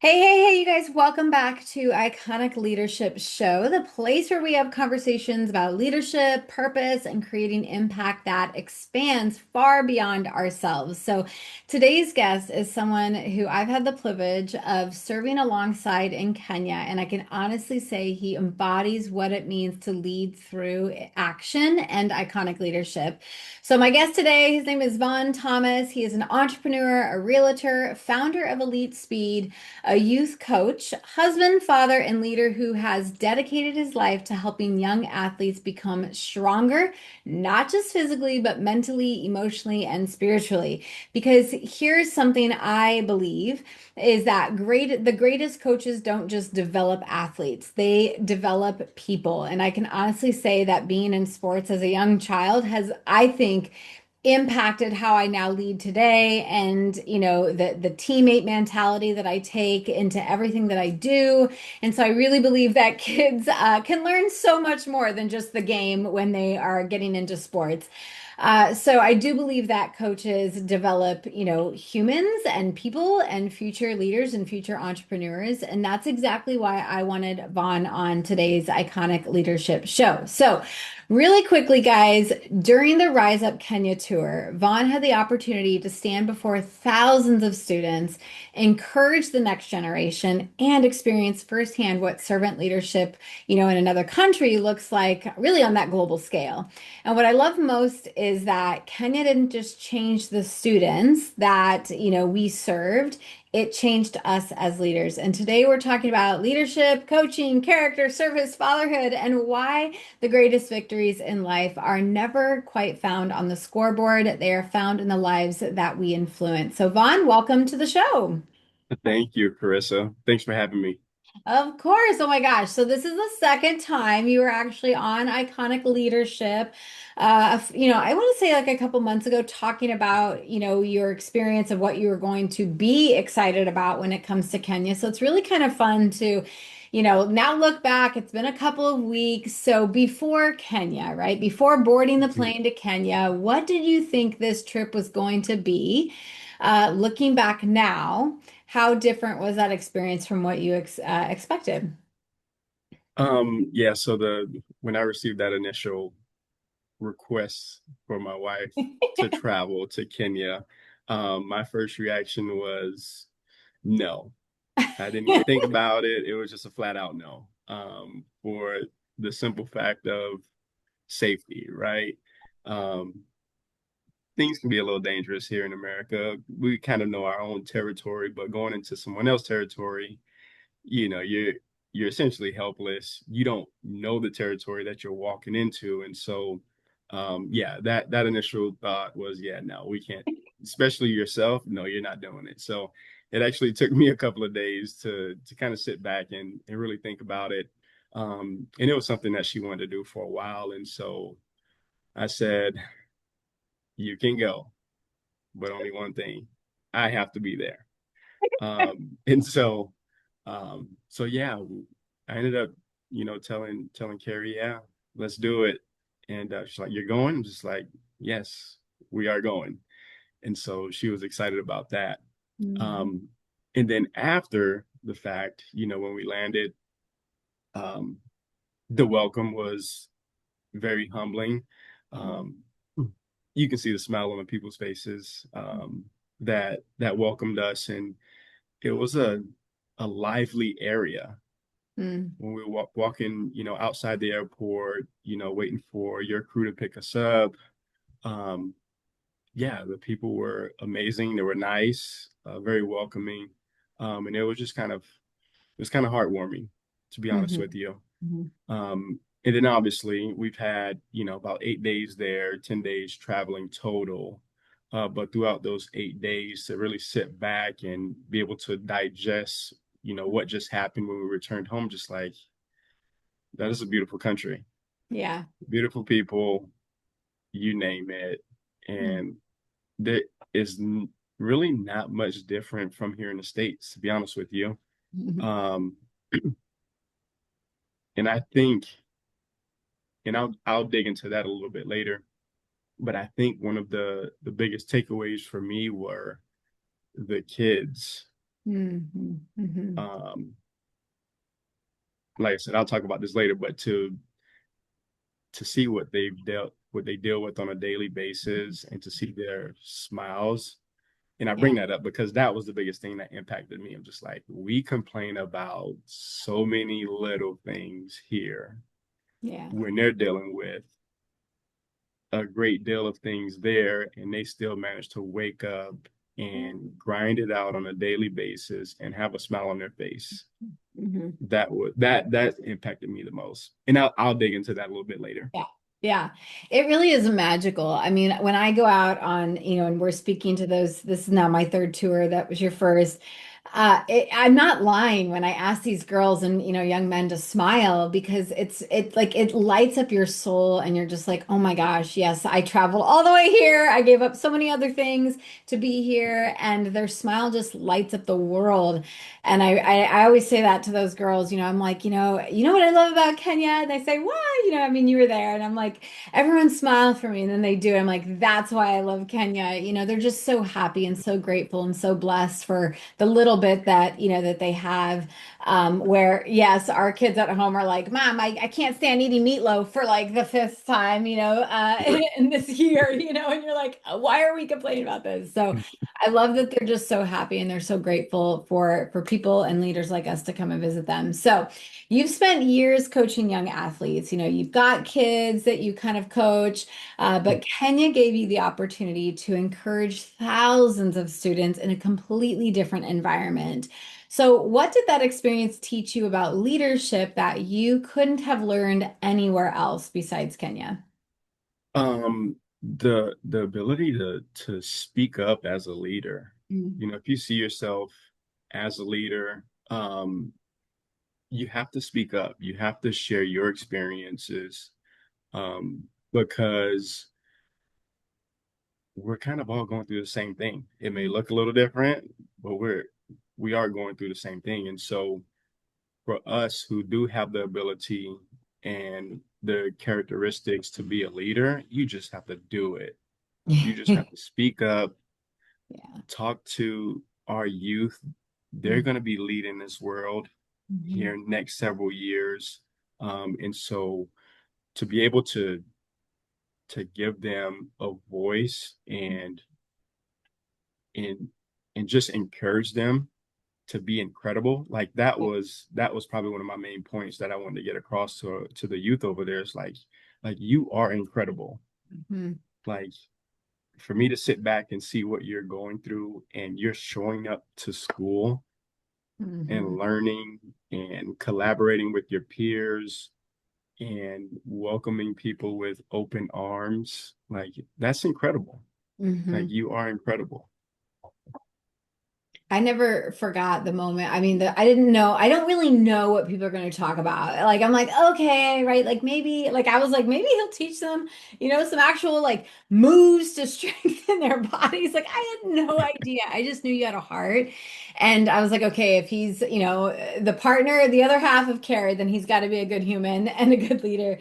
Hey, you guys, welcome back to Iconic Leadership Show, the place where we have conversations about leadership, purpose, and creating impact that expands far beyond ourselves. So, today's guest is someone who I've had the privilege of serving alongside in Kenya, and I can honestly say he embodies what it means to lead through action and iconic leadership. So, my guest today, his name is Vaughn Thomas. He is an entrepreneur, a realtor, founder of Elite Speed, a youth coach, husband, father, and leader who has dedicated his life to helping young athletes become stronger, not just physically, but mentally, emotionally, and spiritually. Because here's something I believe is that the greatest coaches don't just develop athletes, they develop people. And I can honestly say that being in sports as a young child has, I think, impacted how I now lead today, and the teammate mentality that I take into everything that I do. And so I really believe that kids can learn so much more than just the game when they are getting into sports. So I do believe that coaches develop, humans and people and future leaders and future entrepreneurs. And that's exactly why I wanted Vaughn on today's Iconic Leadership Show. So really quickly, guys, during the Rise Up Kenya tour, Vaughn had the opportunity to stand before thousands of students, encourage the next generation, and experience firsthand what servant leadership, in another country looks like really on that global scale. And what I love most is that Kenya didn't just change the students that, we served. It changed us as leaders. And today we're talking about leadership, coaching, character, service, fatherhood, and why the greatest victories in life are never quite found on the scoreboard. They are found in the lives that we influence. So, Vaughn, welcome to the show. Thank you, Karissa. Thanks for having me. Of course. Oh my gosh. So this is the second time you were actually on Iconic Leadership. I want to say like a couple months ago, talking about, your experience of what you were going to be excited about when it comes to Kenya. So it's really kind of fun to, now look back. It's been a couple of weeks. So before Kenya, right? Before boarding the plane to Kenya, what did you think this trip was going to be? Looking back now, how different was that experience from what you expected? Yeah, so the when I received that initial request for my wife to travel to Kenya, my first reaction was no. I didn't even think about it. It was just a flat out no. For the simple fact of safety, right? Um, things can be a little dangerous here in America. We kind of know our own territory, but going into someone else's territory, you're essentially helpless. You don't know the territory that you're walking into, and so yeah, that initial thought was, yeah, no, we can't. Especially yourself, no, you're not doing it. So it actually took me a couple of days to kind of sit back and really think about it. And it was something that she wanted to do for a while, and so I said, you can go, but only one thing, I have to be there. And so yeah, I ended up, telling Carrie, yeah, let's do it. And she's like, "You're going?" I'm just like, "Yes, we are going." And so she was excited about that. Mhm. Um, and then after the fact, when we landed, um, the welcome was very humbling. Um, you can see the smile on the people's faces that welcomed us, and it was a lively area Mm. when we were walking, outside the airport, waiting for your crew to pick us up. Um, yeah, the people were amazing. They were nice, very welcoming, and it was kind of heartwarming, to be honest Mhm. with you. Mhm. And then obviously we've had, about 8 days there, 10 days traveling total. But throughout those 8 days, to really sit back and be able to digest, what just happened when we returned home, just like that is a beautiful country, Yeah. beautiful people, you name it. Mm. And there is really not much different from here in the States, to be honest with you. Mhm. Um, and I think, and I'll dig into that a little bit later, but I think one of the biggest takeaways for me were the kids. Mm-hmm. Mm-hmm. Um, like I said, I'll talk about this later, but to see what they deal with on a daily basis and to see their smiles. And I Yeah. bring that up because that was the biggest thing that impacted me. I'm just like, we complain about so many little things here Yeah. when they're dealing with a great deal of things there, and they still manage to wake up and grind it out on a daily basis and have a smile on their face. Mm-hmm. That impacted me the most. And I'll dig into that a little bit later. Yeah. Yeah. It really is magical. I mean, when I go out on, and we're speaking to those, this is now my third tour, that was your first. I'm not lying when I ask these girls and, young men to smile because it like it lights up your soul and you're just like, oh my gosh, yes, I traveled all the way here. I gave up so many other things to be here, and their smile just lights up the world. And I always say that to those girls, I'm like, what I love about Kenya? And they say, why? I mean, you were there. And I'm like, everyone smiled for me. And then they do. I'm like, that's why I love Kenya. They're just so happy and so grateful and so blessed for the little bit that, that they have. Where, yes, our kids at home are like, Mom, I can't stand eating meatloaf for like the fifth time, in this year, and you're like, why are we complaining about this? So, I love that they're just so happy and they're so grateful for people and leaders like us to come and visit them. So, you've spent years coaching young athletes. You've got kids that you kind of coach, but Kenya gave you the opportunity to encourage thousands of students in a completely different environment. So, what did that experience teach you about leadership that you couldn't have learned anywhere else besides Kenya? The ability to speak up as a leader. Mm. If you see yourself as a leader, you have to speak up. You have to share your experiences, because we're kind of all going through the same thing. It may look a little different, but we are going through the same thing. And so for us who do have the ability and the characteristics to be a leader, you just have to do it. You just have to speak up, Yeah. talk to our youth. They're going to be leading this world Mhm. here next several years. And so to be able to give them a voice and and just encourage them to be incredible. Like that was probably one of my main points that I wanted to get across to the youth over there. It's like you are incredible. Mhm. Like for me to sit back and see what you're going through and you're showing up to school Mhm. and learning and collaborating with your peers and welcoming people with open arms, like that's incredible. Like Mhm. you are incredible. I never forgot the moment. I mean, I didn't know, I don't really know what people are going to talk about. Like, I'm like, okay, right. Like, maybe, like, I was like, maybe he'll teach them, some actual like moves to strengthen their bodies. Like, I had no idea. I just knew you had a heart. And I was like, okay, if he's, the partner, the other half of Carrie, then he's got to be a good human and a good leader.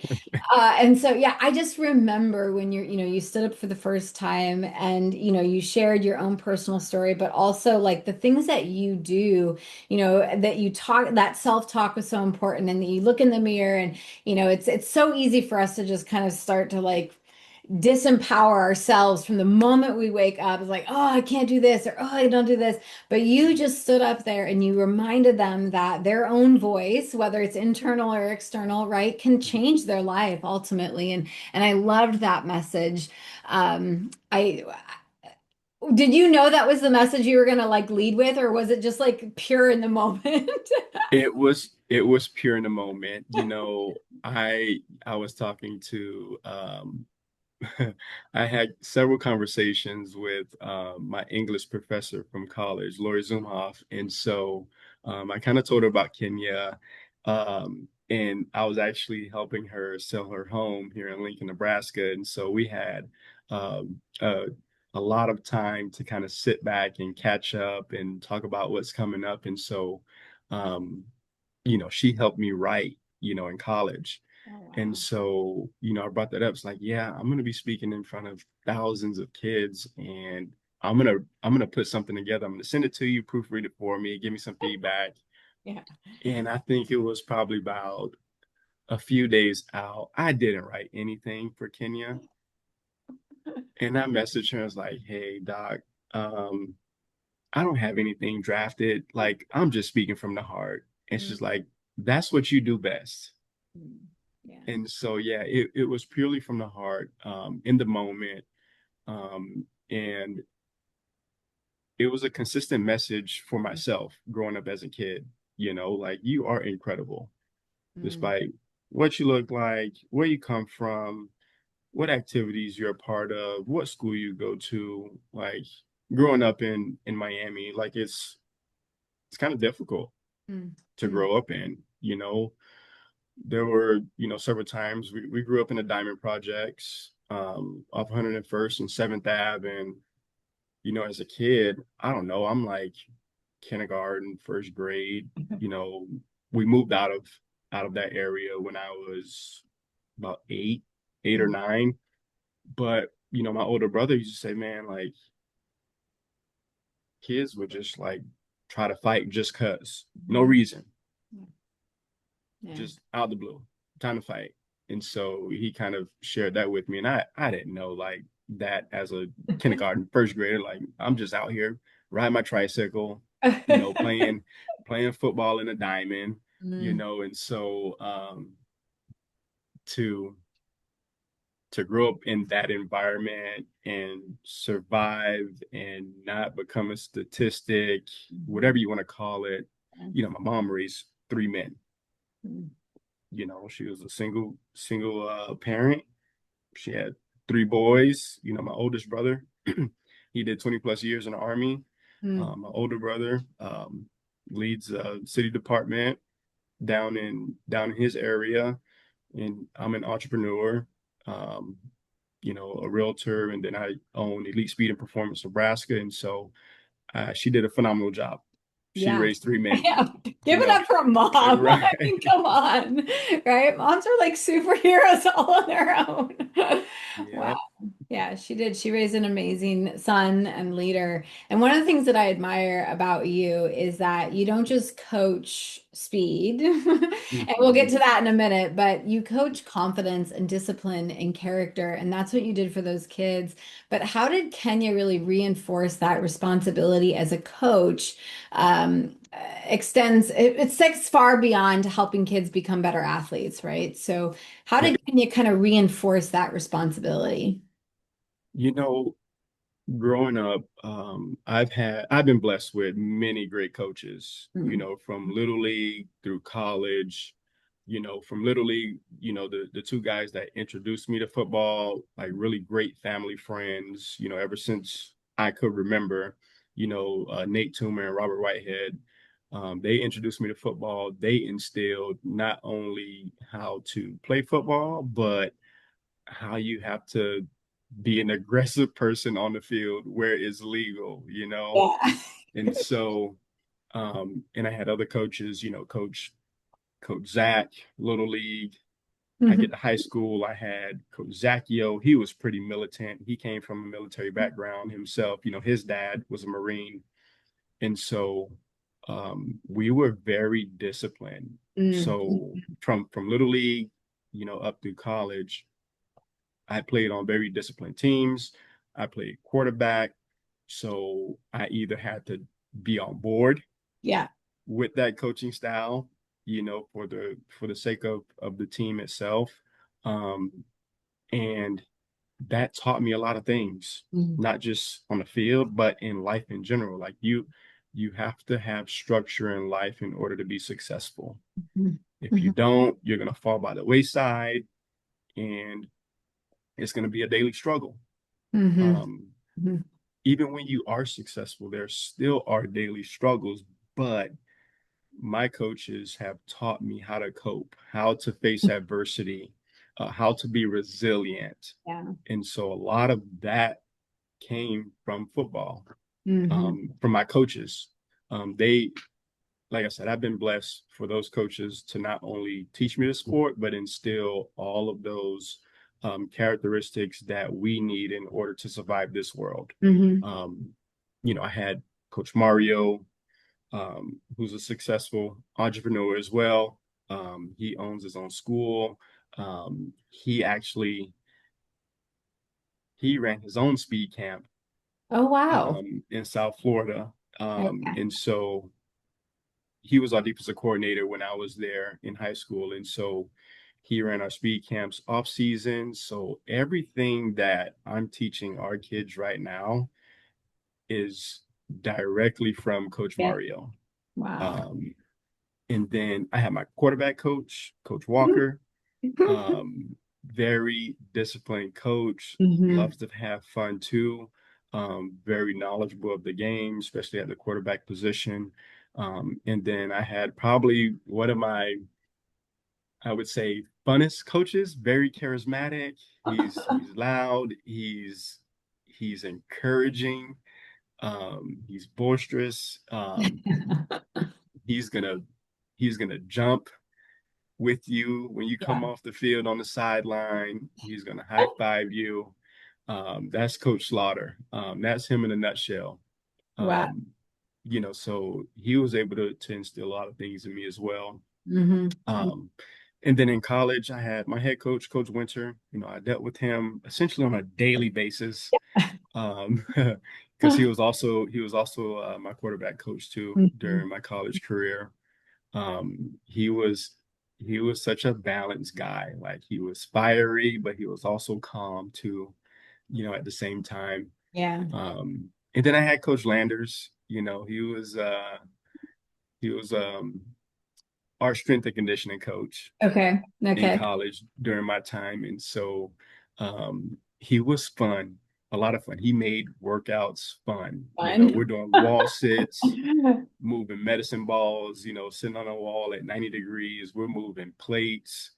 And so, yeah, I just remember when you stood up for the first time and, you shared your own personal story, but also like the things that you do, that you talk, that self-talk was so important and that you look in the mirror and, it's so easy for us to just kind of start to like disempower ourselves from the moment we wake up. It's like, oh, I can't do this, or oh, I don't do this. But you just stood up there and you reminded them that their own voice, whether it's internal or external, right, can change their life ultimately. And I loved that message. I did you know that was the message you were gonna like lead with, or was it just like pure in the moment? It was pure in the moment. I was talking to I had several conversations with my English professor from college, Lori Zumhoff, and so I kind of told her about Kenya, and I was actually helping her sell her home here in Lincoln, Nebraska, and so we had um, a, a lot of time to kind of sit back and catch up and talk about what's coming up, and so um, she helped me write, in college. Oh, And wow. so, I brought that up. It's like, yeah, I'm going to be speaking in front of thousands of kids, and I'm gonna put something together. I'm gonna send it to you, proofread it for me, give me some feedback. Yeah. And I think it was probably about a few days out. I didn't write anything for Kenya. And I messaged her, I was like, hey, Doc, um, I don't have anything drafted. Like, I'm just speaking from the heart. And Mm, she's like, that's what you do best. mm, yeah. And so, yeah, it was purely from the heart, in the moment. And it was a consistent message for myself growing up as a kid, like you are incredible, Mm, despite what you look like, where you come from, what activities you're a part of, what school you go to. Like growing up in Miami, like it's kind of difficult mm, to mm, grow up in. There were, several times we grew up in the Diamond Projects, off 101st and 7th Ave. And, as a kid, I don't know, I'm like kindergarten, first grade, you know, we moved out of that area when I was about eight or mm, nine. But, my older brother used to say, man, like kids would just like try to fight just cause. No mhm. reason. Yeah. Just out the blue, time to fight. And so he kind of shared that with me. And I didn't know like that as a kindergarten, first grader. Like I'm just out here riding my tricycle, playing football in a diamond, Mm, and so to grow up in that environment and survive and not become a statistic, mhm, whatever you want to call it. My mom raised three men. mm, She was a single parent. She had three boys. My oldest brother, he did 20 plus years in the army. mm, My older brother leads a city department down in his area, and I'm an entrepreneur, um, a realtor, and then I own Elite Speed and Performance Nebraska. And so she did a phenomenal job. She yeah. raised three men, Yeah. you Give it know, up for mom. I right? mean, come on. Right? Moms are like superheroes all on their own. Wow. Yeah. Yeah, she did. She raised an amazing son and leader. And one of the things that I admire about you is that you don't just coach speed, and we'll get Mm-hmm. to that in a minute, but you coach confidence and discipline and character. And that's what you did for those kids. But how did Kenya really reinforce that responsibility as a coach? It extends far beyond helping kids become better athletes, right? So, how Yeah. did Kenya kind of reinforce that responsibility? You know, Growing up, I've been blessed with many great coaches, Mm, from little league through college, from little league, the two guys that introduced me to football, like really great family friends, ever since I could remember, Nate Toomer and Robert Whitehead. They introduced me to football. They instilled not only how to play football, but how you have to be an aggressive person on the field where it's legal. yeah. And so, and I had other coaches, Coach Zach, Little League. I get Mhm. to high school, I had Coach Zacchio. He was pretty militant. He came from a military background himself. His dad was a Marine. And so we were very disciplined. Mm, So from Little League, up through college, I played on very disciplined teams. I played quarterback. So I either had to be on board yeah. with that coaching style, for the sake of the team itself. Um, and that taught me a lot of things, Mm, not just on the field, but in life in general. Like you have to have structure in life in order to be successful. mhm, If you mhm, don't, you're gonna fall by the wayside, and it's gonna be a daily struggle. mhm, Um, mhm. Even when you are successful, there still are daily struggles, but my coaches have taught me how to cope, how to face adversity, how to be resilient. Yeah. And so a lot of that came from football, Mhm, from my coaches. They, like I said, I've been blessed for those coaches to not only teach me the sport, but instill all of those characteristics that we need in order to survive this world. Hmm. Um, I had Coach Mario, who's a successful entrepreneur as well. He owns his own school. He actually he ran his own speed camp Oh, wow. in South Florida. Okay. And so he was our defensive coordinator when I was there in high school. And so he ran our speed camps off season. So everything that I'm teaching our kids right now is directly from Coach Yeah. Mario. Wow. Um, and then I have my quarterback coach, Coach Walker. Very disciplined coach, Hmm. loves to have fun too. Very knowledgeable of the game, especially at the quarterback position. And then I had probably one of my, I would say, funnest coaches. Very charismatic. He's loud. He's encouraging. He's boisterous. He's gonna he's gonna jump with you when you come Yeah. off the field on the sideline. He's going to high five you. That's Coach Slaughter. That's him in a nutshell. Wow. Um, so he was able to instill a lot of things in me as well. Hmm. Um, and then in college, I had my head coach, Coach Winter. I dealt with him essentially on a daily basis because he was also my quarterback coach too Hmm. during my college career. Um, he was he was such a balanced guy. Like he was fiery, but he was also calm too, at the same time. Yeah. And then I had Coach Landers. He was our strength and conditioning coach Okay. in Okay. college during my time. And so he was fun, a lot of fun. He made workouts fun. We're Fun. doing wall sits, moving medicine balls, sitting on a wall at 90 degrees. We're moving plates.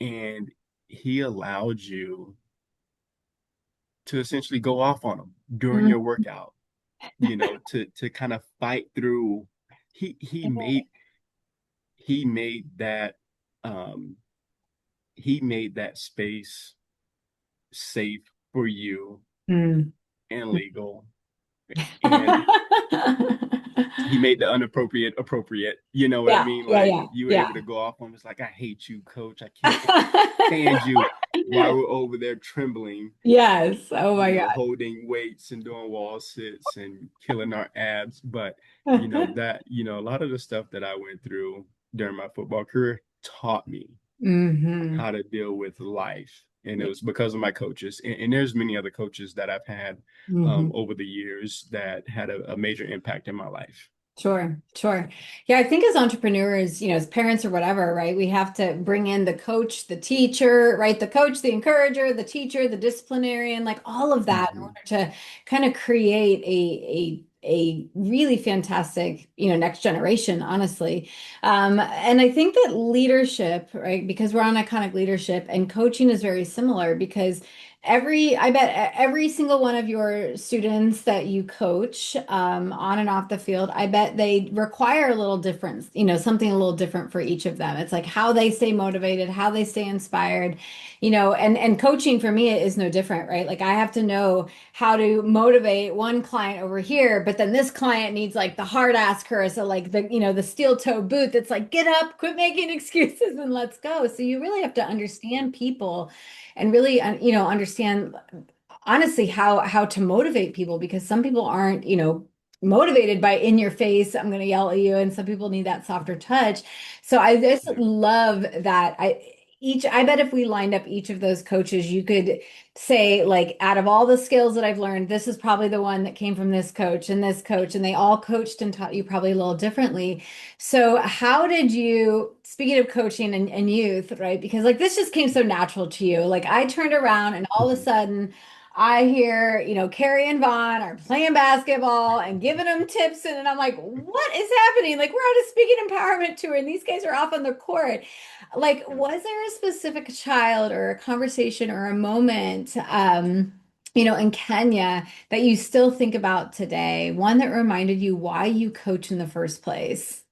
And he allowed you to essentially go off on them during your Mhm. workout, to kind of fight through. He he made he made that um he made that space safe for you Mm. and legal. And he made the inappropriate appropriate. You know what I Yeah, mean? yeah, Like yeah, you were yeah. able to go off on it's like, I hate you, coach. I can't stand you while we're over there trembling, Yes. Oh my holding weights and doing wall sits and killing our abs. But God. a lot of the stuff that I went through during my football career taught me Hmm. how to deal with life. And it was because of my coaches. And there's many other coaches that I've had Hmm. over the years that had a major impact in my life. Sure, sure. Yeah, I think as entrepreneurs, as parents or whatever, right, we have to bring in the coach, the teacher, right? The coach, the encourager, the teacher, the disciplinarian, like all of that in Mm-hmm. order to kind of create a really fantastic, next generation, honestly. And I think that leadership, right, because we're on iconic leadership and coaching is very similar because I bet every single one of your students that you coach on and off the field, I bet they require a little difference, something a little different for each of them. It's like how they stay motivated, how they stay inspired, and coaching for me is no different, right? Like I have to know how to motivate one client over here, but then this client needs like the hard ass Carissa, like the steel toe boot that's like, get up, quit making excuses and let's go. So you really have to understand people and really understand honestly how to motivate people because some people aren't motivated by in your face I'm going to yell at you and some people need that softer touch. So I just Yeah. love that I bet if we lined up each of those coaches you could say like out of all the skills that I've learned this is probably the one that came from this coach and they all coached and taught you probably a little differently. So how did you, speaking of coaching and youth, right? Because like this just came so natural to you. Like I turned around and all of a Mm-hmm. sudden I hear, Carrie and Vaughn are playing basketball and giving them tips. And I'm like, what is happening? Like we're on a speaking empowerment tour and these guys are off on the court. Like, Yeah. was there a specific child or a conversation or a moment, in Kenya that you still think about today? One that reminded you why you coach in the first place?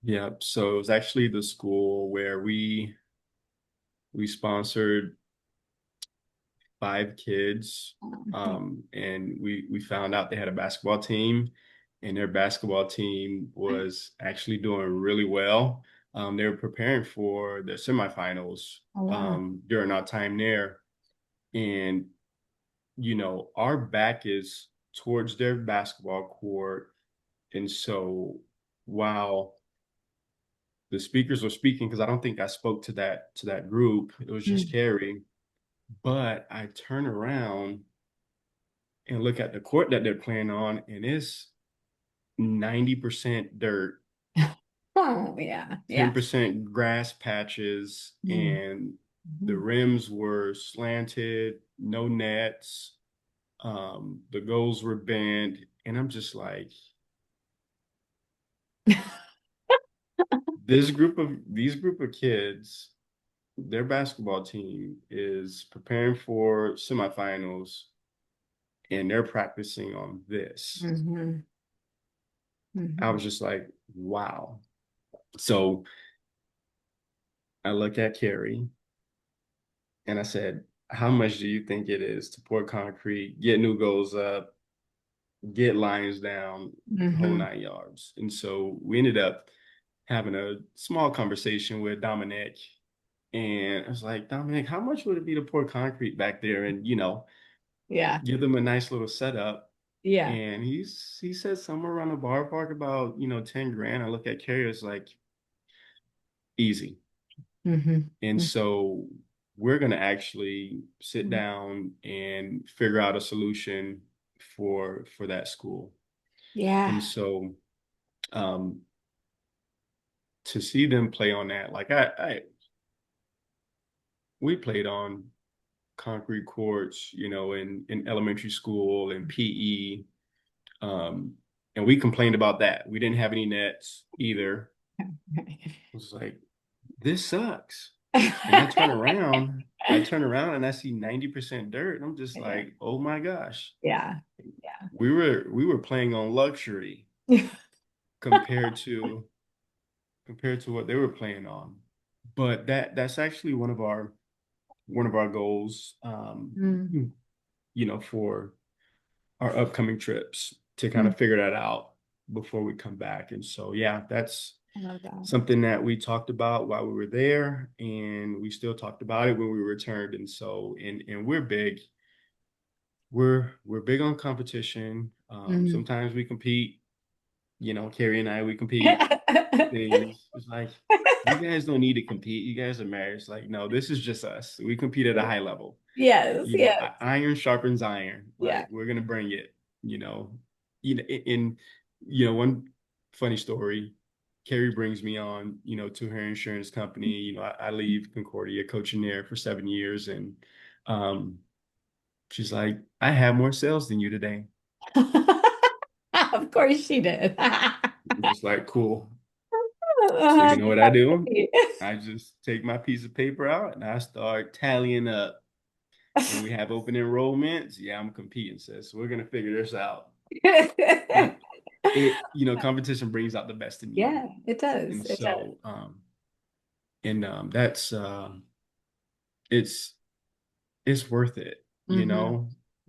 Yeah. So it was actually the school where we sponsored. 5 kids. Oh, And we found out they had a basketball team, and their basketball team was actually doing really well. They were preparing for the semifinals wow. during our time there. And, our back is towards their basketball court. And so while the speakers were speaking, because I don't think I spoke to that group, it was just Mm. Carrie, but I turn around and look at the court that they're playing on, and it's 90% dirt, Oh, yeah, yeah. 10% grass patches, Mm. and the Mhm. rims were slanted, no nets. The goals were bent, and I'm just like, these group of kids, their basketball team is preparing for semifinals, and they're practicing on this. Mhm. I Mhm. was just like, wow. So I look at Carrie and I said, how much do you think it is to pour concrete, get new goals up, get lines down, the whole Mhm. 9 yards? And so we ended up having a small conversation with Dominic. And I was like, Dominic, how much would it be to pour concrete back there and, Yeah. give them a nice little setup? Yeah. And he said somewhere around the ballpark about, 10 grand. I look at Carrie, it's like easy. Mhm. And Mhm. so we're going to actually sit down and figure out a solution for that school. And Yeah. so um, to see them play on that, like we played on concrete courts, in elementary school and PE, and we complained about that. We didn't have any nets either. It was like, this sucks. And I turn around and I see 90% dirt. And I'm just Yeah. like, oh my gosh. Yeah. Yeah. We were playing on luxury compared to compared to what they were playing on. But that's actually one of our goals, Mm. for our upcoming trips, to kind Mm. of figure that out before we come back. And so yeah, that's I love that. something that we talked about while we were there, and we still talked about it when we returned. And so, and we're big on competition. Mm. Sometimes we compete, Carrie and I, we compete things. It's like, you guys don't need to compete. You guys are married. It's like, no, this is just us. We compete at a high level. Yes. Yes. Iron sharpens iron. Yeah. Like, we're gonna bring it. You know, in one funny story. Carrie brings me on, to her insurance company. I leave Concordia coaching there for 7 years, and um, she's like, I have more sales than you today. Of course she did. I'm just like, cool. So you know what I do? I just take my piece of paper out and I start tallying up. When we have open enrollments, yeah, I'm competing, sis. We're gonna figure this out. But competition brings out the best in you. Yeah, it does. And It does. so that's it's it's worth it, Hmm.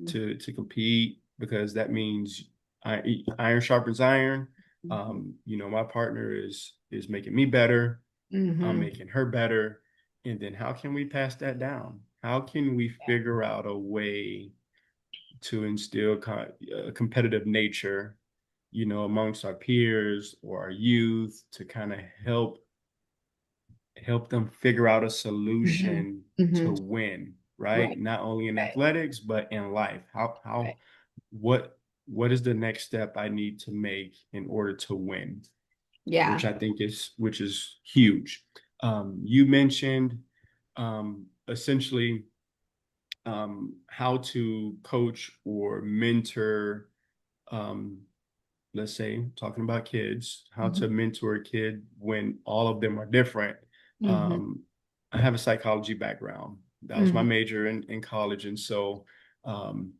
to compete, because that means iron sharpens iron. My partner is making me better. I'm Hmm. making her better. And then how can we pass that down? How can we figure out a way to instill a competitive nature, amongst our peers or our youth, to kind of help them figure out a Hmm. solution to Hmm. win, right? Right. Not only in Right. athletics, but in life. Right. What is the next step I need to make in order to win? Yeah. Which is huge. You mentioned essentially how to coach or mentor, um, let's say, talking about kids, how Hmm. to mentor a kid when all of them are different. Hmm. Um, I have a psychology background. That was my Hmm. major in college. And so um,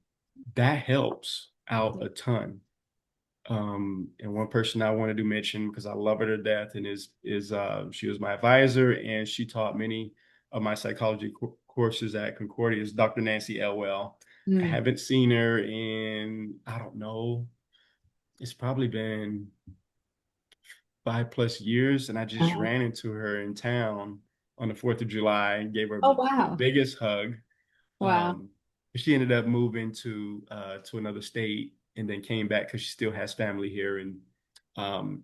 that helps out a ton. And one person I wanted to mention, because I love her to death, and is she was my advisor, and she taught many of my psychology courses at Concordia is Dr. Nancy Elwell. I Mm. haven't seen her in, I don't know, it's probably been 5+ years, and I just Uh-huh. ran into her in town on the 4th of July and gave her Oh, the wow. biggest hug. Wow. She ended up moving to another state and then came back because she still has family here. And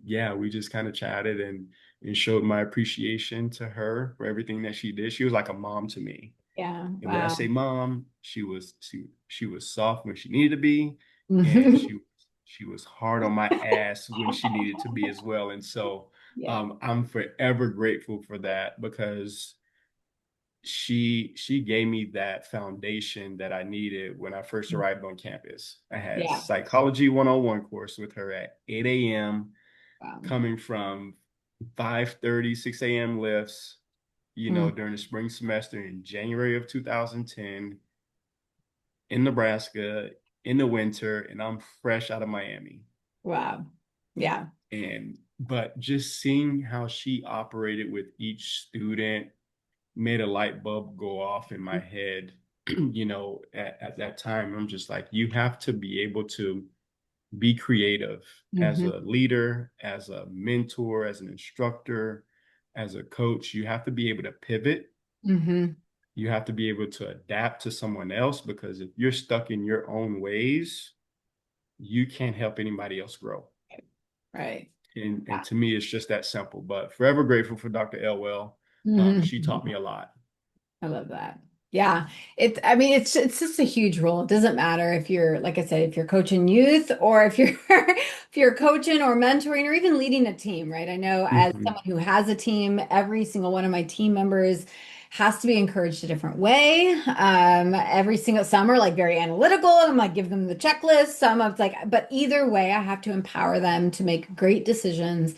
yeah, we just kind of chatted and showed my appreciation to her for everything that she did. She was like a mom to me. Yeah. And when I Wow. say mom, she was soft when she needed to be, and Mhm. she was hard on my ass when she needed to be as well. And so Yeah. I'm forever grateful for that because she gave me that foundation that I needed when I first arrived on campus. I had Yeah. psychology 101 course with her at 8 a.m. Wow. coming from 5:30, 6 a.m. lifts, Mm. during the spring semester in January of 2010 in Nebraska in the winter, and I'm fresh out of Miami. Wow. Yeah. And but just seeing how she operated with each student made a light bulb go off in my head. At that time, I'm just like, you have to be able to be creative as Hmm. a leader, as a mentor, as an instructor, as a coach. You have to be able to pivot. Hmm. You have to be able to adapt to someone else because if you're stuck in your own ways, you can't help anybody else grow. Right. And Yeah. to me, it's just that simple. But forever grateful for Dr. Elwell. She taught Hmm. me a lot. I love that. Yeah. I mean, it's just a huge role. It doesn't matter if you're, like I said, if you're coaching youth or if you're if you're coaching or mentoring or even leading a team, right? I know as Mhm. someone who has a team, every single one of my team members has to be encouraged a different way. Every single some are like very analytical and I'm like give them the checklist. Some of it's like, but either way, I have to empower them to make great decisions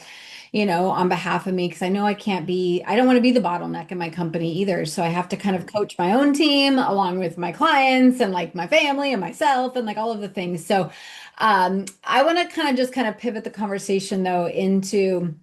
on behalf of me because I know I don't want to be the bottleneck in my company either. So I have to kind of coach my own team along with my clients and like my family and myself and like all of the things. So I want to kind of pivot the conversation though into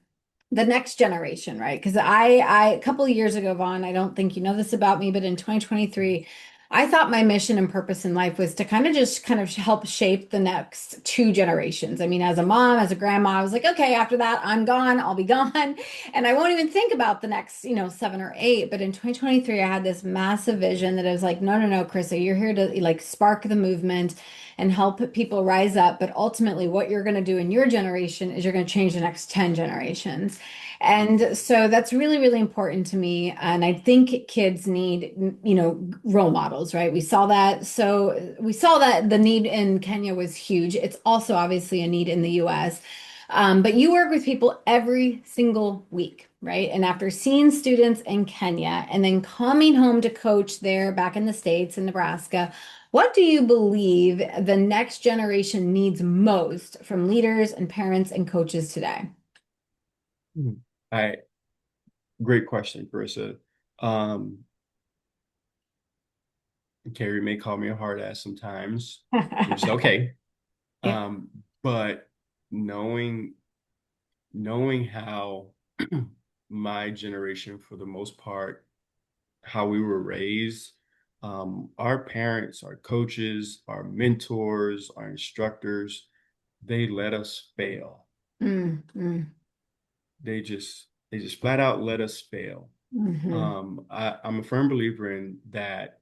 the next generation, right? Because a couple of years ago, Vaughn, I don't think you know this about me, but in 2023, I thought my mission and purpose in life was to kind of help shape the next two generations. I mean, as a mom, as a grandma, I was like, okay, after that, I'm gone, I'll be gone. And I won't even think about the next, seven or eight. But in 2023, I had this massive vision that I was like, no, no, no, Carissa, you're here to like spark the movement and help people rise up. But ultimately, what you're going to do in your generation is you're going to change the next 10 generations. And so that's really, really important to me. And I think kids need, role models, right? We saw that. So we saw that the need in Kenya was huge. It's also obviously a need in the US. But you work with people every single week, right? And after seeing students in Kenya and then coming home to coach there back in the States in Nebraska, what do you believe the next generation needs most from leaders and parents and coaches today? I Great question, Carissa. Um, Carrie may call me a hard ass sometimes, which is okay. Yeah. But knowing knowing how my generation, for the most part, how we were raised, our parents, our coaches, our mentors, our instructors, they let us fail. Mm, mm, They just flat out let us fail. mhm, I'm a firm believer in that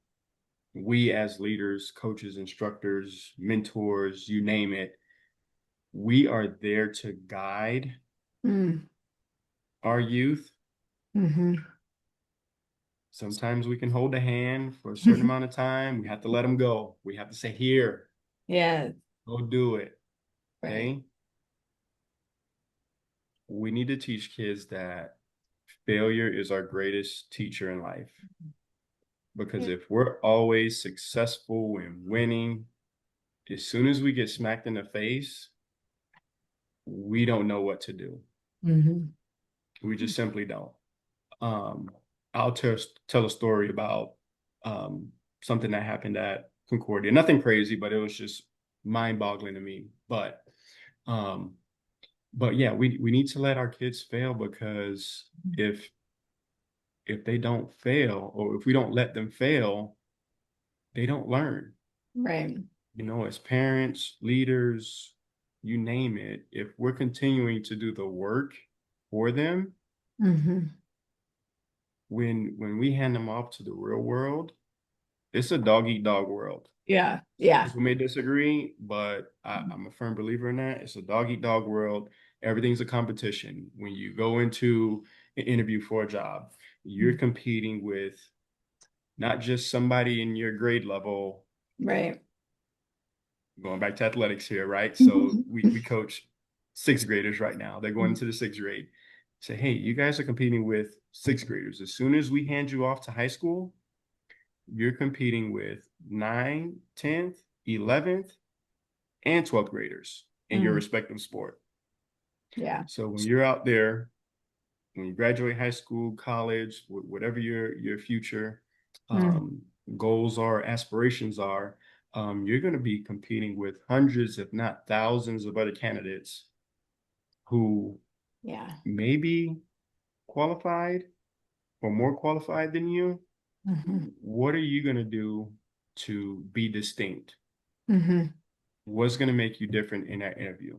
we as leaders, coaches, instructors, mentors, you name it, we are there to guide mm, our youth. mhm. Sometimes we can hold a hand for a certain amount of time. We have to let them go. We have to say, here, Yeah, go do it. right. Okay. We need to teach kids that failure is our greatest teacher in life. Because Yeah. if we're always successful and winning, as soon as we get smacked in the face, we don't know what to do. Mhm. We just simply don't. Um, I'll tell a story about um, something that happened at Concordia. Nothing crazy, but it was just mind-boggling to me. Um, but yeah, we need to let our kids fail because if if they don't fail, or if we don't let them fail, they don't learn. Right. As parents, leaders, you name it, if we're continuing to do the work for them, Hmm. when we hand them off to the real world, it's a dog eat dog world. Yeah. Some Yeah. people may disagree, but I'm a firm believer in that. It's a dog eat dog world. Everything's a competition. When you go into an interview for a job, you're competing with not just somebody in your grade level. Right. Going back to athletics here, right? So we coach sixth graders right now. They're going into the sixth grade. Say, hey, you guys are competing with sixth graders. As soon as we hand you off to high school, you're competing with 9th, 10th, 11th, and 12th graders in your Mm. respective sport. Yeah. So when you're out there, when you graduate high school, college, whatever your future Mm. um, goals are, aspirations are, you're going to be competing with hundreds, if not thousands, of other candidates who Yeah. may be qualified or more qualified than you. Hmm. What are you going to do to be distinct? Hmm. What's going to make you different in that interview?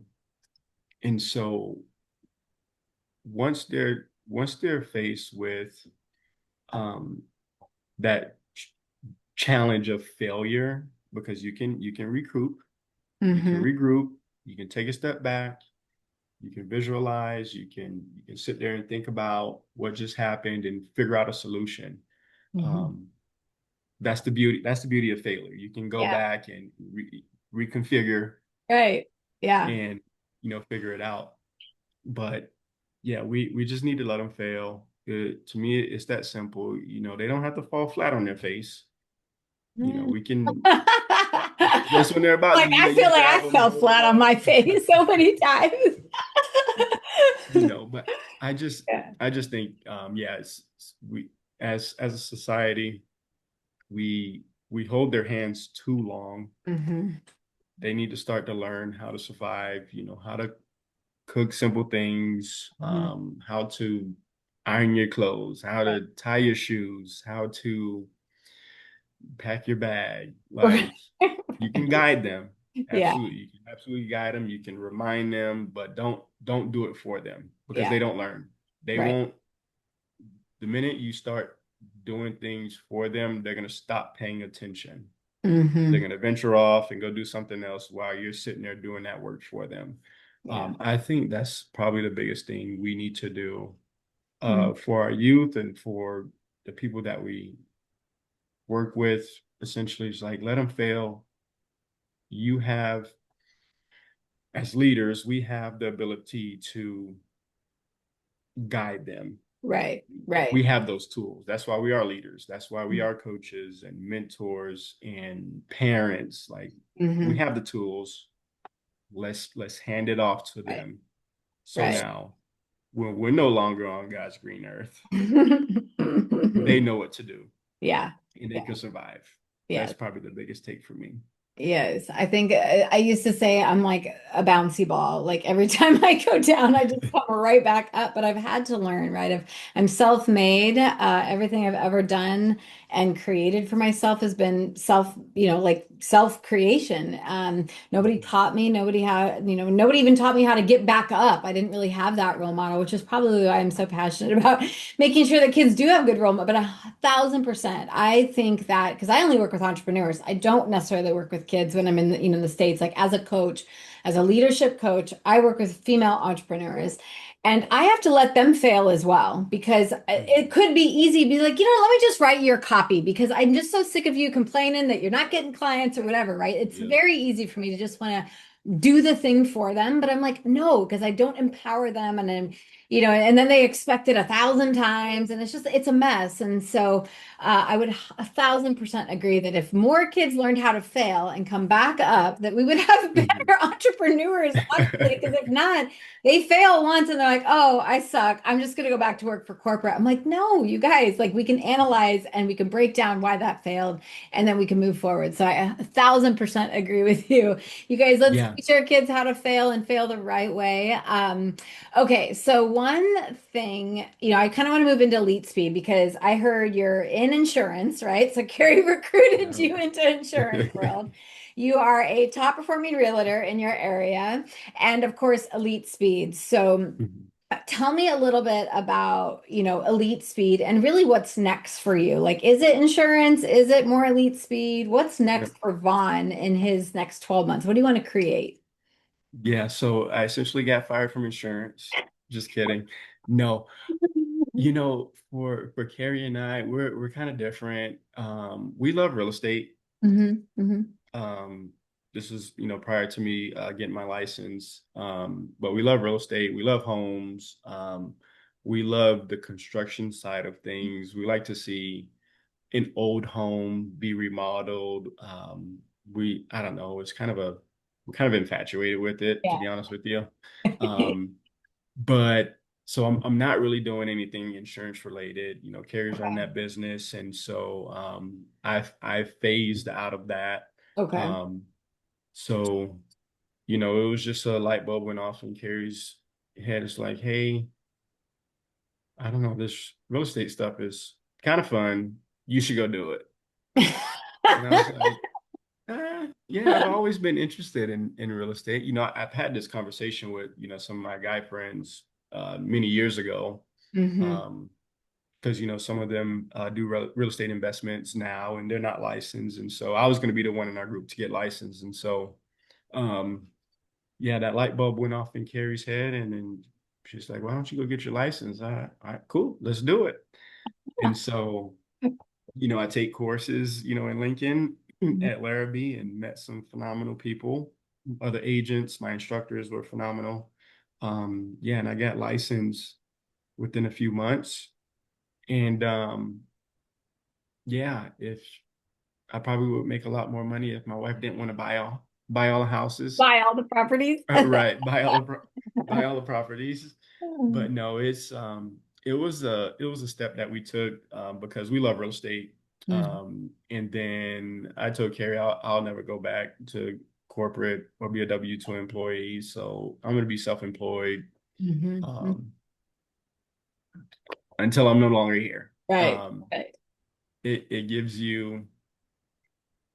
And so once they're faced with um, that challenge of failure, because you can recoup, you can Hmm. regroup, you can take a step back, you can visualize, you can sit there and think about what just happened and figure out a solution. Hmm. Um, that's the beauty of failure. You can go Yeah. back and reconfigure Right. Yeah. and figure it out. But yeah, we just need to let them fail. To me, it's that simple. They don't have to fall flat on their face. Mm. We can just when they're about to, Like I you feel like grab I them, fell hold them flat on up. my face so many times. But I just Yeah. I just think yeah, we as a society, we hold their hands too long. Hmm. They need to start to learn how to survive, how to cook simple things, Hmm. how to iron your clothes, how to tie your shoes, how to pack your bag. Right. Like you can guide them. Yeah. Absolutely. You can absolutely guide them. You can remind them, but don't do it for them because Yeah. they don't learn. They Right. won't the minute you start doing things for them, they're gonna stop paying attention. They're Hmm. gonna venture off and go do something else while you're sitting there doing that work for them. Yeah. I think that's probably the biggest thing we need to do Mm. for our youth and for the people that we work with. Essentially, it's like let them fail. You have, as leaders, we have the ability to guide them. Right. Right. We have those tools. That's why we are leaders. That's why we are coaches and mentors and parents. Like we Hmm. have the tools. Let's hand it off to Right. them. So Right. now we're no longer on God's green earth. They know what to do Yeah. and they Yeah. can survive. Yeah. That's probably the biggest take for me. Yes, I think I used to say I'm like a bouncy ball. Like every time I go down, I just come right back up. But I've had to learn, right? I'm self-made. Everything I've ever done and created for myself has been like self-creation. Nobody Mhm. taught me. Nobody even taught me how to get back up. I didn't really have that role model, which is probably why I'm so passionate about making sure that kids do have good role model. But 1,000%, I think that because I only work with entrepreneurs, I don't necessarily work with kids when I'm in the States. Like as a coach, as a leadership coach, I work with female entrepreneurs. And I have to let them fail as well because it Mhm. could be easy to be like, let me just write your copy because I'm just so sick of you complaining that you're not getting clients or whatever, right? It's Yeah. very easy for me to just want to do the thing for them, but I'm like, no, because I don't empower them and and then they expect it 1,000 times and it's a mess. And so I would 1,000% agree that if more kids learned how to fail and come back up, that we would have better Mhm. entrepreneurs, honestly, because if not, they fail once and they're like, oh, I suck. I'm just going to go back to work for corporate. I'm like, no, you guys, like we can analyze and we can break down why that failed and then we can move forward. So I 1,000% agree with you. You guys, let's Yeah. Teach our kids how to fail and fail the right way. Okay, so one thing, I kind of want to move into Elite Speed because I heard you're in insurance, right? So Carrie recruited Yeah. you into insurance world. You are a top performing realtor in your area, and of course, Elite Speed. So Mhm. tell me a little bit about, Elite Speed and really what's next for you. Like, is it insurance? Is it more Elite Speed? What's Yeah. next for Vaughn in his next 12 months? What do you want to create? Yeah, so I essentially got fired from insurance. Just kidding. No, for Carrie and I, we're kind of different. We love real estate. Hmm. Hmm. Um, this is, prior to me getting my license. But we love real estate. We love homes. We love the construction side of things. We like to see an old home be remodeled. I don't know, we're kind of infatuated with it, to Yeah. be honest with you. Um, but so I'm not really doing anything insurance related. Carrier's run Okay. that business, and so I phased out of that. Okay. Um, so it was just a light bulb went off in Carrie's head. It's like, hey, I don't know, this real estate stuff is kind of fun. You should go do it. And I was like, yeah, I've always been interested in real estate. I've had this conversation with, some of my guy friends many years ago. Hmm. Um, because some of them do real estate investments now and they're not licensed. And so I was going to be the one in our group to get licensed. And so um yeah, that light bulb went off in Carrie's head and then she's like, why don't you go get your license? All right, cool, let's do it. And so I take courses, in Lincoln at Larrabee and met some phenomenal people. Other agents, my instructors were phenomenal. Yeah, and I got licensed within a few months. And yeah, if I probably would make a lot more money if my wife didn't want to buy all the houses. Buy all the properties. Right, buy all the properties. But no, it was a step that we took because we love real estate. Hmm. And then I told Carrie I'll never go back to corporate or be a W-2 employee. So I'm gonna be self-employed Hmm. um, until I'm no longer here. Right. Um, Right. it gives you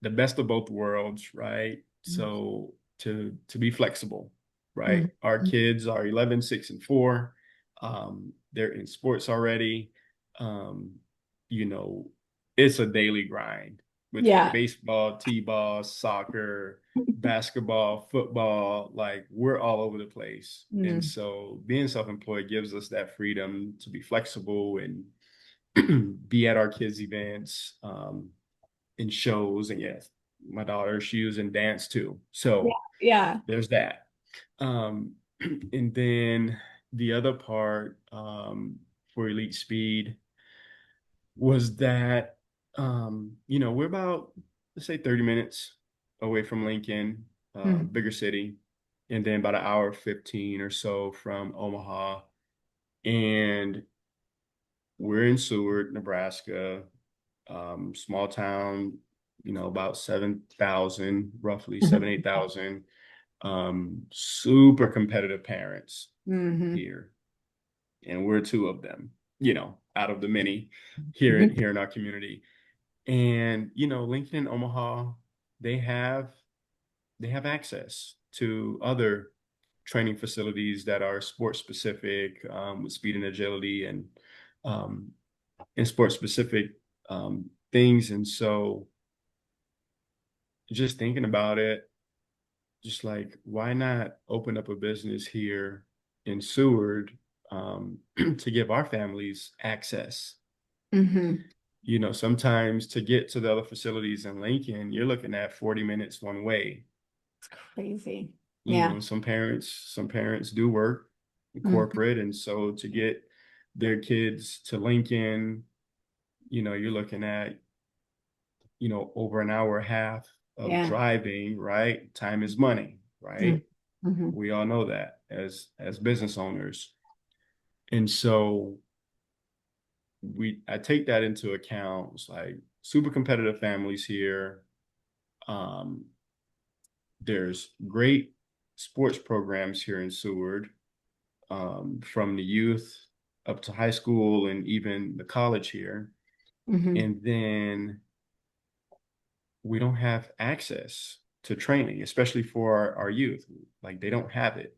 the best of both worlds, right? Mhm. So to be flexible, right? Mhm. Our kids are 11, 6, and 4. They're in sports already. Um, you know, it's a daily grind between Yeah. baseball, t-ball, soccer, basketball, football. Like we're all over the place. And Mm. so being self-employed gives us that freedom to be flexible and be at our kids' events. In shows, and yes, my daughter, she was in dance too. Yeah. So Yeah. there's that. And then the other part for Elite Speed was that we're about, let's say, 30 minutes away from Lincoln, Mhm. bigger city, and then about an hour 15 or so from Omaha. And we're in Seward, Nebraska, small town, about 7,000, roughly 7, 8,000. Super competitive parents Hmm. here, and we're two of them, out of the many Hmm. here in our community. And Lincoln and Omaha, they have they have access to other training facilities that are sports specific with speed and agility um, and sports specific things. And so just thinking about it, just like, why not open up a business here in Seward to give our families access? Hmm. Sometimes to get to the other facilities in Lincoln, you're looking at 40 minutes one way. It's crazy. Yeah. Some parents do work in Hmm. corporate, and so to get their kids to Lincoln, you're looking at over an hour and a half of Yeah. driving, right? Time is money, right? Hmm. We all know that as business owners. And so I take that into account. It's like super competitive families here. Um, there's great sports programs here in Seward, from the youth up to high school and even the college here. Hmm. And then we don't have access to training, especially for our youth. Like they don't have it.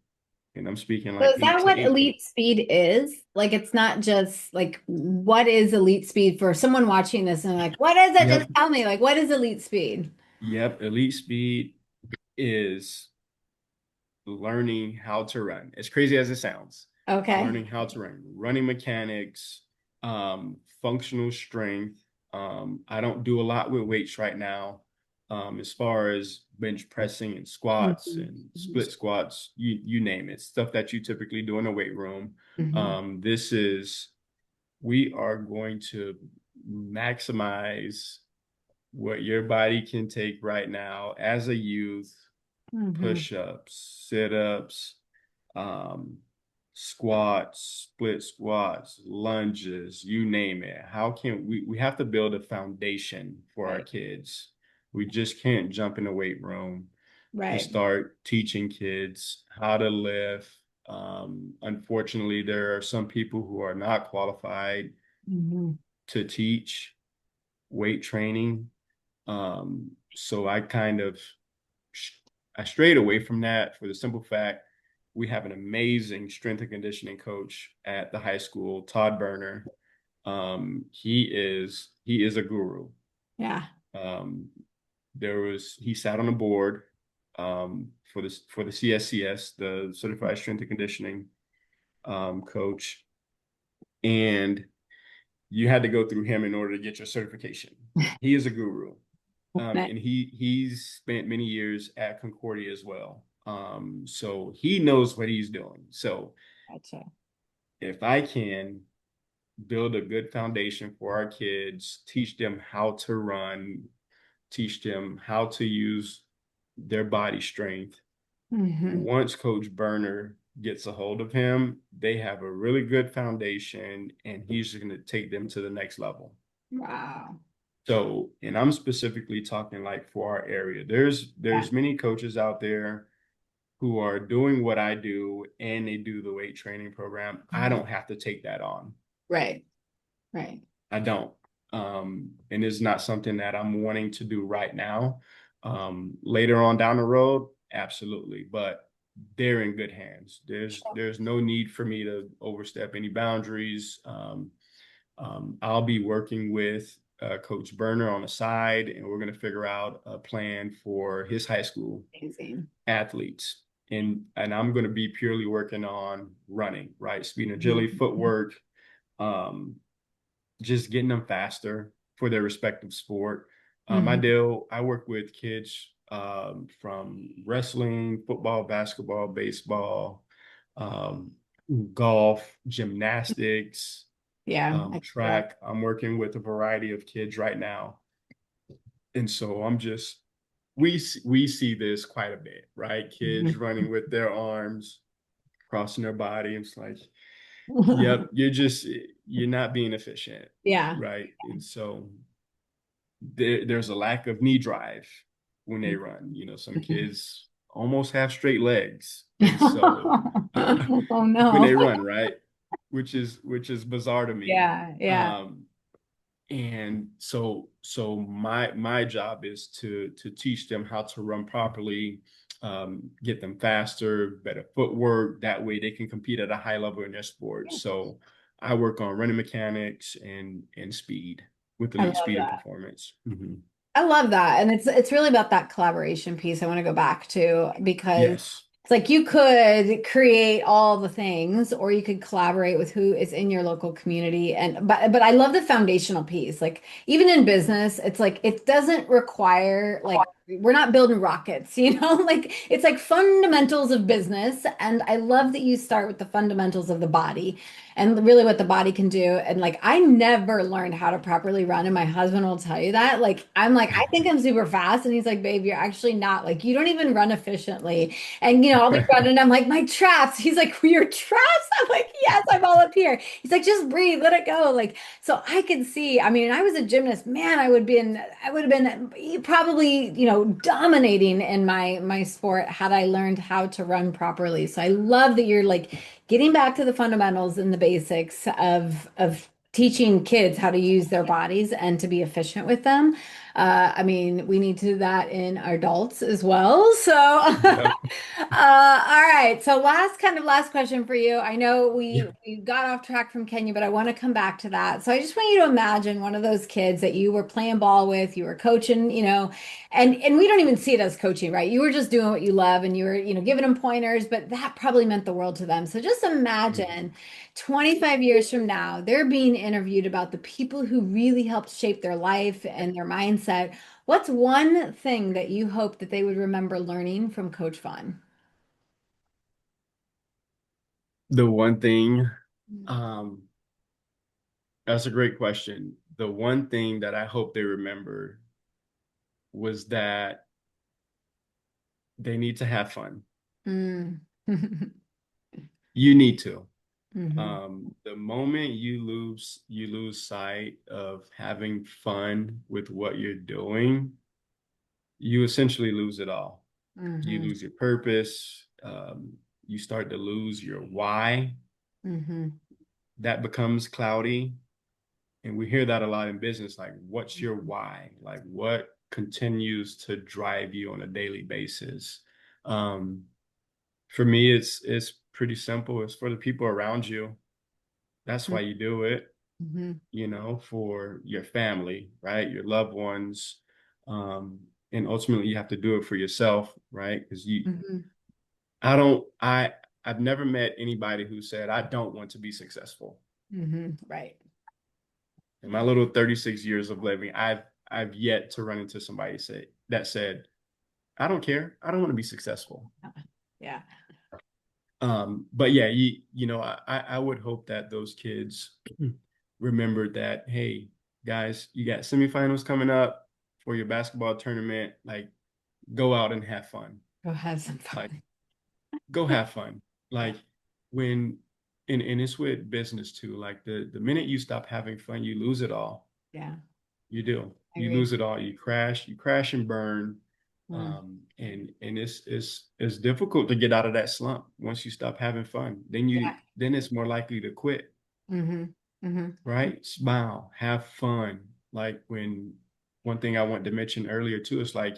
And I'm speaking So like is eight that to what 18. elite speed is? Like it's not just like what is elite speed for someone watching this and like, what is it? Just Yep. tell me, like, what is elite speed? Yep. Elite speed is learning how to run. As crazy as it sounds, Okay. learning how to run, running mechanics, functional strength. I don't do a lot with weights right now. As far as bench pressing and squats Mhm. and split squats, you name it, stuff that you typically do in a weight room. Hmm. This is we are going to maximize what your body can take right now as a youth, Hmm. push-ups, sit-ups, um, squats, split squats, lunges, you name it. How can we have to build a foundation for our Right. kids. We just can't jump in the weight room and Right. start teaching kids how to lift. Unfortunately, there are some people who are not qualified Hmm. to teach weight training. So I kind of I strayed away from that for the simple fact we have an amazing strength and conditioning coach at the high school, Todd Berner. He is a guru. Yeah. Um, he sat on a board for the CSCS, the Certified Strength and Conditioning coach, and you had to go through him in order to get your certification. He is a guru. Right. And he's spent many years at Concordia as well. So he knows what he's doing. So Gotcha. if I can build a good foundation for our kids, teach them how to run, teach them how to use their body strength. Hmm. Once Coach Berner gets a hold of him, they have a really good foundation, and he's going to take them to the next level. Wow. So, and I'm specifically talking like for our area. Yeah. There's many coaches out there who are doing what I do and they do the weight training program. I don't have to take that on. Right. Right. I don't. And it's not something that I'm wanting to do right now. Later on down the road, absolutely. But they're in good hands. There's no need for me to overstep any boundaries. I'll be working with Coach Berner on the side, and we're going to figure out a plan for his high school Amazing. athletes. And I'm going to be purely working on running, right? Speed and agility, Mhm. footwork, um, just getting them faster for their respective sport. Mhm. I work with kids from wrestling, football, basketball, baseball, um, golf, gymnastics, Yeah. I see that. track. I'm working with a variety of kids right now. And so we see this quite a bit, right? Kids Mhm. running with their arms crossing their body. It's like, yep, you're not being efficient, Yeah. right? And so there's a lack of knee drive when they run. Some kids almost have straight legs. And so Oh when no. they run, right? Which is bizarre to me. Yeah. Yeah. Um, and so my job is to teach them how to run properly, get them faster, better footwork. That way they can compete at a high level in their sport. So I work on running mechanics and speed with I elite love speed and that. performance. Mhm. I love that. And it's really about that collaboration piece I want to go back to because Yes. it's like you could create all the things or you could collaborate with who is in your local community and but I love the foundational piece. Like even in business, it's like it doesn't require like we're not building rockets, Like it's like fundamentals of business and I love that you start with the fundamentals of the body and really what the body can do. And like, I never learned how to properly run. And my husband will tell you that. Like, I'm like, I think I'm super fast. And he's like, babe, you're actually not. Like, you don't even run efficiently. And, I'll be running. I'm like, my traps. He's like, your traps? I'm like, yes, I'm all up here. He's like, just breathe, let it go. Like, so I could see, I mean, I was a gymnast, man, I would have been probably, dominating in my sport had I learned how to run properly. So I love that you're like getting back to the fundamentals and the basics of teaching kids how to use their bodies and to be efficient with them. I mean, we need to do that in adults as well. So, Yep. all right. So, last question for you. I know Yeah. we got off track from Kenya, but I want to come back to that. So, I just want you to imagine one of those kids that you were playing ball with, you were coaching, and we don't even see it as coaching, right? You were just doing what you love, and you were, giving them pointers, but that probably meant the world to them. So, just Mhm. imagine 25 years from now, they're being interviewed about the people who really helped shape their life and their mindset. What's one thing that you hope that they would remember learning from Coach Vaughn? The one thing, um, that's a great question. The one thing that I hope they remember was that they need to have fun. Mm. You need to. Hmm. The moment you lose sight of having fun with what you're doing, you essentially lose it all. You Hmm. lose your purpose. You start to lose your why. Hmm. That becomes cloudy. And we hear that a lot in business. Like, what's your why? Like, what continues to drive you on a daily basis? Um, for me, it's pretty simple. It's for the people around you. That's why you do it, Hmm. for your family, right? Your loved ones. And ultimately you have to do it for yourself, right? Because Hmm. I don't, I've never met anybody who said, I don't want to be successful. Hmm. Right. In my little 36 years of living, I've yet to run into somebody that said, I don't care. I don't want to be successful. Yeah. But yeah, I would hope that those kids remembered that, hey, guys, you got semifinals coming up for your basketball tournament. Like, go out and have fun. Go have some Like, fun. go have fun. Yeah. Like when and it's with business too. Like the minute you stop having fun, you lose it all. Yeah. You do. I You agree. lose it all. You crash and burn. Mm. And it's difficult to get out of that slump once you stop having fun. Yeah. Then it's more likely to quit, Hmm. Hmm. right? Smile, have fun. Like when one thing I wanted to mention earlier too is like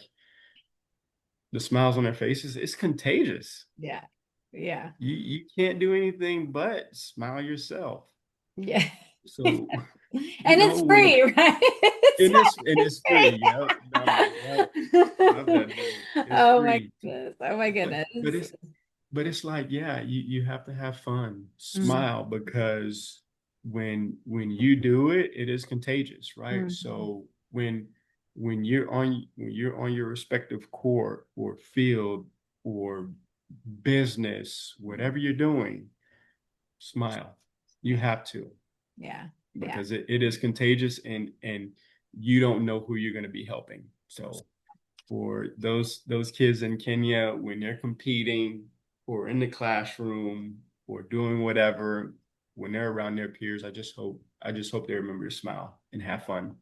the smiles on their faces, it's contagious. Yeah. Yeah. You can't do anything but smile yourself. Yeah. So, And it's when free, right? It's and it's free. free. Yep. No, yep. Love that, dude. It's Oh my free. goodness. Oh my But but goodness. it's like, yeah, you have to have fun, Mm. smile, because when you do it, it is contagious, right? Mhm. So when you're on your respective court or field or business, whatever you're doing, smile. You Yeah. have to, Yeah. Yeah. because it is contagious, and you don't know who you're going to be helping. So for those kids in Kenya, when they're competing or in the classroom or doing whatever, when they're around their peers, I just hope they remember to smile and have fun.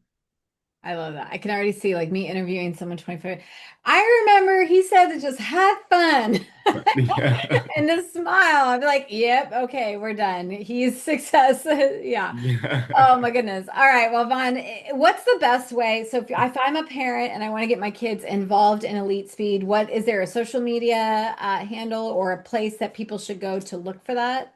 I love that. I can already see like me interviewing someone 25. I remember he said to just have fun But yeah. and to smile. I'd be like, yep, okay, we're done. He's success. Yeah. Yeah. Oh my goodness. All right. Well, Vaughn, what's the best way? So if I'm a parent and I want to get my kids involved in Elite Speed, what is there a social media handle or a place that people should go to look for that?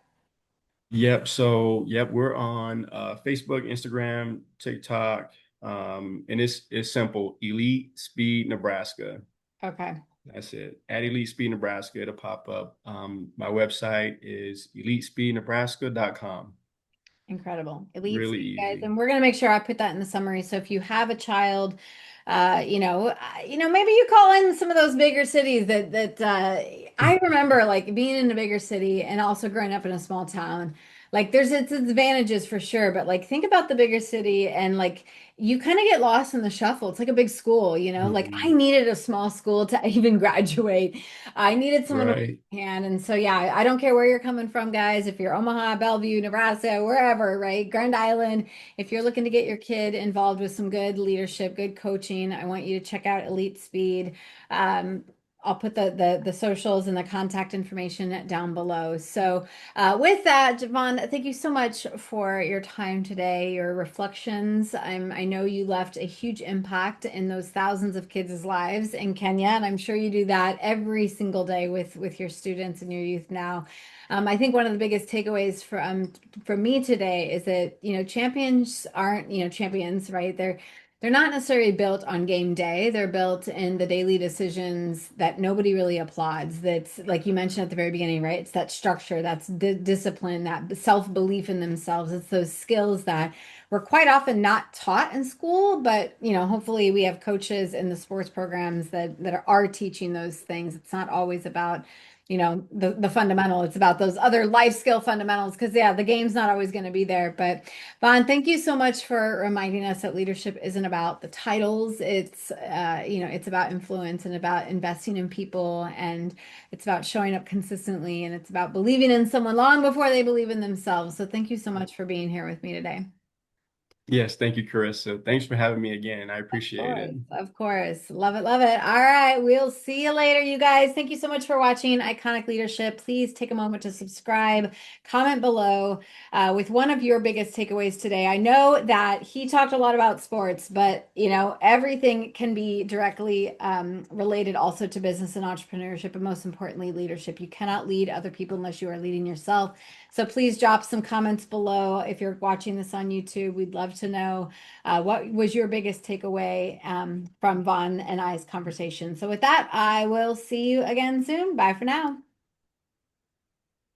Yep. So, yep, we're on Facebook, Instagram, TikTok, and it's simple. Elite Speed Nebraska. Okay. That's it. At Elite Speed Nebraska, it'll pop up. My website is elitespeednebraska.com. Incredible. Elite Really Speed, guys. easy. And we're going to make sure I put that in the summary. So if you have a child, maybe you call in some of those bigger cities that I remember like being in a bigger city and also growing up in a small town. Like there's its advantages for sure, but like think about the bigger city and like you kind of get lost in the shuffle. It's like a big school, you know? Like I Mhm. needed a small school to even graduate. I needed someone to hold Right. my hand. And so yeah, I don't care where you're coming from, guys. If you're Omaha, Bellevue, Nebraska, wherever, right? Grand Island, if you're looking to get your kid involved with some good leadership, good coaching, I want you to check out Elite Speed. Um, I'll put the socials and the contact information down below. So with that, Javon, thank you so much for your time today, your reflections. I know you left a huge impact in those thousands of kids' lives in Kenya, and I'm sure you do that every single day with your students and your youth now. I think one of the biggest takeaways for me today is that, champions aren't, champions, right? They're not necessarily built on game day. They're built in the daily decisions that nobody really applauds. That's like you mentioned at the very beginning, right? It's that structure, that's discipline, that self-belief in themselves. It's those skills that were quite often not taught in school, but hopefully we have coaches in the sports programs that are teaching those things. It's not always about the fundamental. It's about those other life skill fundamentals because yeah, the game's not always going to be there. But Vaughn, thank you so much for reminding us that leadership isn't about the titles. It's about influence and about investing in people, and it's about showing up consistently, and it's about believing in someone long before they believe in themselves. So thank you so much for being here with me today. Yes, thank you, Carissa. Thanks for having me again. I appreciate it. Course, of course. Love it, love it. All right, we'll see you later, you guys. Thank you so much for watching Iconic Leadership. Please take a moment to subscribe, comment below with one of your biggest takeaways today. I know that he talked a lot about sports, but everything can be directly related also to business and entrepreneurship, and most importantly, leadership. You cannot lead other people unless you are leading yourself. So please drop some comments below. If you're watching this on YouTube, we'd love to know what was your biggest takeaway from Vaughn and I's conversation? So with that, I will see you again soon. Bye for now.